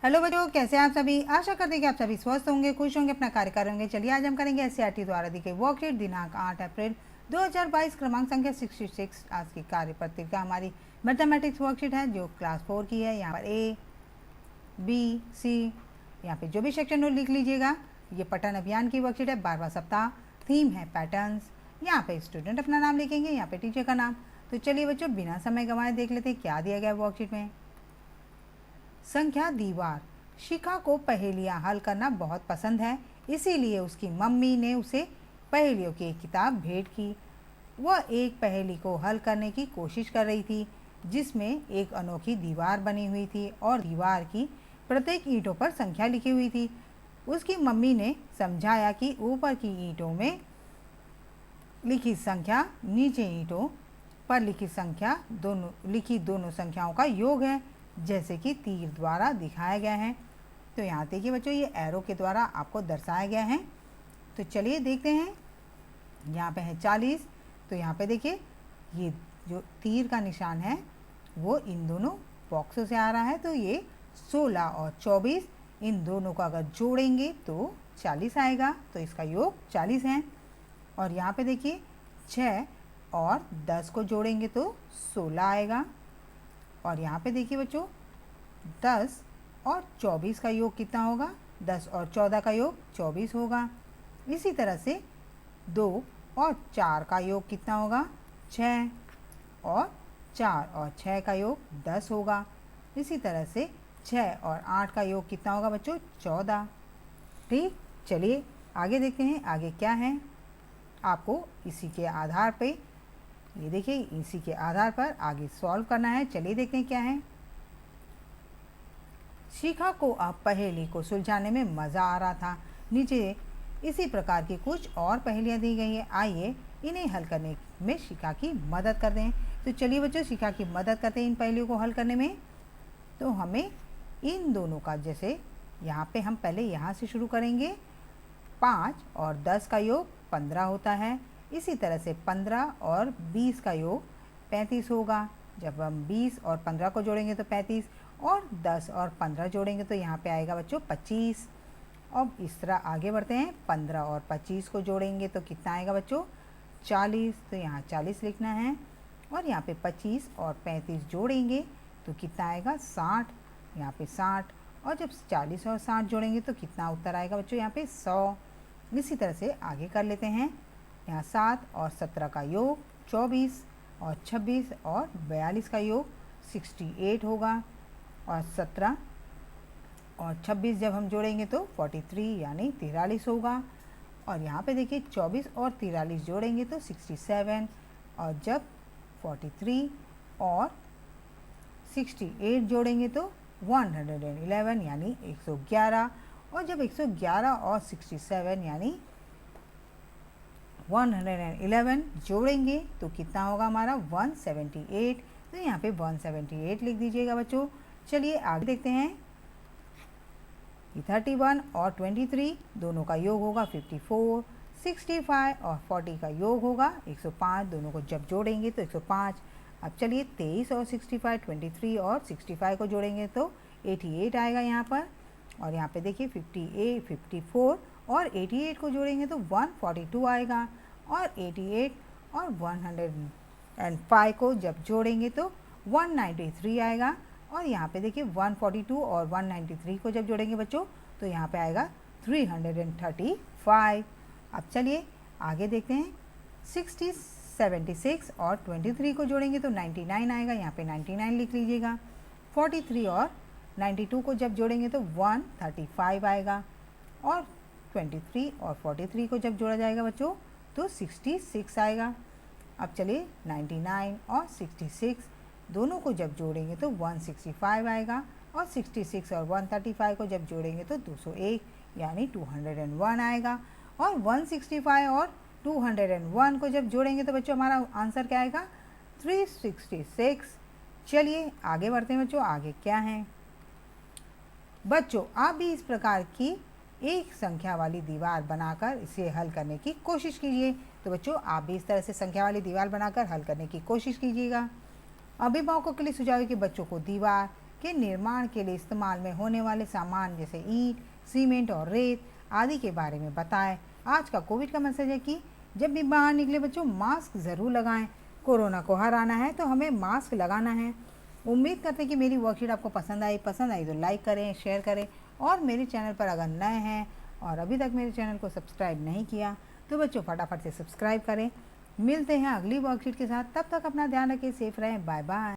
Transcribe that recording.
Hello बच्चों, कैसे हैं आप सभी। आशा करते हैं कि आप सभी स्वस्थ होंगे, खुश होंगे, अपना कार्य कर रहे होंगे। चलिए आज हम करेंगे एससीईआरटी द्वारा दी गई वर्कशीट दिनांक 8 अप्रैल 2022 क्रमांक संख्या 66। आज की कार्य पत्रिका हमारी मैथमेटिक्स वर्कशीट है जो क्लास 4 की है। यहाँ पर ए बी सी, यहाँ पे जो भी सेक्शन हो लिख लीजिएगा। ये पठन अभियान की वर्कशीट है, 12वां सप्ताह। थीम है पैटर्न्स। यहाँ पे स्टूडेंट अपना नाम लिखेंगे, यहाँ पे टीचर का नाम। तो चलिए बच्चों बिना समय गंवाए देख लेते हैं क्या दिया गया वर्कशीट में। संख्या दीवार। शिखा को पहेलियाँ हल करना बहुत पसंद है, इसीलिए उसकी मम्मी ने उसे पहेलियों की एक किताब भेंट की। वह एक पहेली को हल करने की कोशिश कर रही थी जिसमें एक अनोखी दीवार बनी हुई थी और दीवार की प्रत्येक ईंटों पर संख्या लिखी हुई थी। उसकी मम्मी ने समझाया कि ऊपर की ईंटों में लिखी संख्या नीचे ईंटों पर लिखी दोनों संख्याओं का योग है, जैसे कि तीर द्वारा दिखाया गया है। तो यहाँ देखिए बच्चों, ये एरो के द्वारा आपको दर्शाया गया है। तो चलिए देखते हैं। यहाँ पे है 40। तो यहाँ पे देखिए ये जो तीर का निशान है वो इन दोनों बॉक्सों से आ रहा है। तो ये 16 और 24 इन दोनों को अगर जोड़ेंगे तो 40 आएगा। तो इसका योग 40 है। और यहाँ पे देखिए 6 और 10 को जोड़ेंगे तो 16 आएगा। और यहाँ पे देखिए बच्चों 10 और 24 का योग कितना होगा? 10 और 14 का योग 24 होगा। इसी तरह से 2 और 4 का योग कितना होगा? 6 और 4 और 6 का योग 10 होगा। इसी तरह से 6 और 8 का योग कितना होगा बच्चों? 14। ठीक, चलिए आगे देखते हैं आगे क्या है। आपको इसी के आधार पे ये देखिए इसी के आधार पर आगे सॉल्व करना है। चलिए देखते हैं क्या है। शिखा को अब पहेली को सुलझाने में मज़ा आ रहा था। नीचे इसी प्रकार की कुछ और पहेलियाँ दी गई है, आइए इन्हें हल करने में शिखा की मदद करते हैं। तो चलिए बच्चों शिखा की मदद करते हैं इन पहेलियों को हल करने में। तो हमें इन दोनों का, जैसे यहाँ पे हम पहले यहाँ से शुरू करेंगे। 5 और 10 का योग 15 होता है। इसी तरह से 15 और 20 का योग 35 होगा। जब हम 20 और 15 को जोड़ेंगे तो 35, और 10 और 15 जोड़ेंगे तो यहाँ पे आएगा बच्चों 25। अब इस तरह आगे बढ़ते हैं। 15 और 25 को जोड़ेंगे तो कितना आएगा बच्चों? 40। तो यहाँ 40 लिखना है। और यहाँ पे 25 और 35 जोड़ेंगे तो कितना आएगा? 60। यहाँ पे 60। और जब 40 और 60 जोड़ेंगे तो कितना उत्तर आएगा बच्चों? यहाँ पे 100। इसी तरह से आगे कर लेते हैं। यहाँ 7 और 17 का योग 24, और 26 और 42 का योग 68 होगा। और 17 और 26 जब हम जोड़ेंगे तो 43 यानी 43 होगा। और यहाँ पे देखिए 24 और 43 जोड़ेंगे तो 67। और जब 43 और 68 जोड़ेंगे तो 111 यानी 111। और जब 111 और 67 यानी 111 जोड़ेंगे तो कितना होगा हमारा? 178। तो यहाँ पे 178 लिख दीजिएगा बच्चों। चलिए आगे देखते हैं। 31 और 23 दोनों का योग होगा 54। 65 और 40 का योग होगा 105। दोनों को जब जोड़ेंगे तो 105। अब चलिए 23 और 65, 23 और 65 को जोड़ेंगे तो 88 आएगा यहाँ पर। और यहाँ पे देखिए 58, 54 और 88 को जोड़ेंगे तो 142 आएगा। और 88 और 105 को जब जोड़ेंगे तो 193 आएगा। और यहाँ पे देखिए 142 और 193 को जब जोड़ेंगे बच्चों तो यहाँ पे आएगा 335। अब चलिए आगे देखते हैं। 60, 76 और 23 को जोड़ेंगे तो 99 आएगा। यहाँ पे 99 लिख लीजिएगा। 43 और 92 को जब जोड़ेंगे तो 135 आएगा। और 23 और 43 को जब जोड़ा जाएगा बच्चों तो 66 आएगा। अब चलिए 99 और 66 दोनों को जब जोड़ेंगे तो 165 आएगा। और 66 और 135 को जब जोड़ेंगे तो 201 यानी 201 आएगा। और 165 और 201 को जब जोड़ेंगे तो बच्चों हमारा आंसर क्या आएगा? 366। चलिए आगे बढ़ते हैं बच्चों। आगे क्या है? बच्चों आप भी इस प्रकार की एक संख्या वाली दीवार बनाकर इसे हल करने की कोशिश कीजिए। तो बच्चों आप भी इस तरह से संख्या वाली दीवार बनाकर हल करने की कोशिश कीजिएगा। अभिभावकों के लिए सुझाव है कि बच्चों को दीवार के निर्माण के लिए इस्तेमाल में होने वाले सामान जैसे ईंट, सीमेंट और रेत आदि के बारे में बताएं। आज का कोविड का मैसेज है कि जब भी बाहर निकले बच्चों मास्क ज़रूर लगाएं। कोरोना को हराना है तो हमें मास्क लगाना है। उम्मीद करते हैं कि मेरी वर्कशीट आपको पसंद आई तो लाइक करें, शेयर करें और मेरे चैनल पर अगर नए हैं और अभी तक मेरे चैनल को सब्सक्राइब नहीं किया तो बच्चों फटाफट से सब्सक्राइब करें। मिलते हैं अगली वर्कशीट के साथ, तब तक अपना ध्यान रखें, सेफ रहें, बाय बाय।